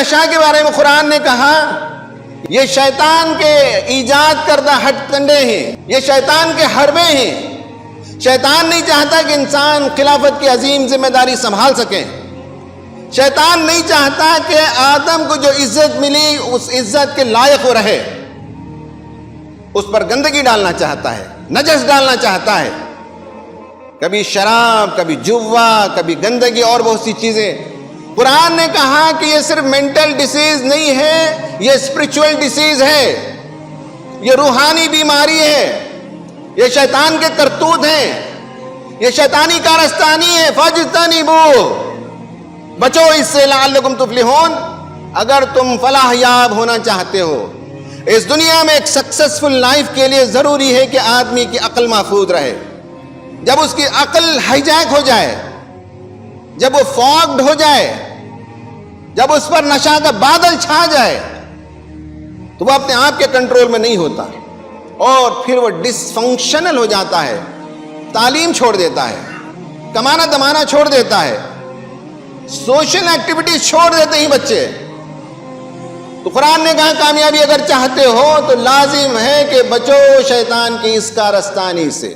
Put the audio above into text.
نشہ کے بارے میں قرآن نے کہا یہ شیطان کے ایجاد کردہ ہتھ کنڈے ہیں، یہ شیطان کے حربے ہیں۔ شیطان نہیں چاہتا کہ انسان خلافت کی عظیم ذمہ داری سنبھال سکے۔ شیطان نہیں چاہتا کہ آدم کو جو عزت ملی اس عزت کے لائق وہ رہے، اس پر گندگی ڈالنا چاہتا ہے، نجس ڈالنا چاہتا ہے، کبھی شراب، کبھی جوا، کبھی گندگی اور بہت سی چیزیں۔ قرآن نے کہا کہ یہ صرف مینٹل ڈیزیز نہیں ہے، یہ اسپرچول ڈیزیز ہے، یہ روحانی بیماری ہے، یہ شیطان کے کرتوت ہیں، یہ شیطانی کارستانی ہے۔ فاجتنبوہ، بچو اس سے لعلکم تفلحون، اگر تم فلاح یاب ہونا چاہتے ہو۔ اس دنیا میں ایک سکسسفل لائف کے لیے ضروری ہے کہ آدمی کی عقل محفوظ رہے۔ جب اس کی عقل ہائی جیک ہو جائے، جب وہ فاگڈ ہو جائے، جب اس پر نشہ کا بادل چھا جائے تو وہ اپنے آپ کے کنٹرول میں نہیں ہوتا، اور پھر وہ ڈس فنکشنل ہو جاتا ہے، تعلیم چھوڑ دیتا ہے، کمانا دمانا چھوڑ دیتا ہے، سوشل ایکٹیویٹیز چھوڑ دیتے ہیں بچے۔ تو قرآن نے کہا کامیابی اگر چاہتے ہو تو لازم ہے کہ بچو شیطان کی اس کارستانی سے۔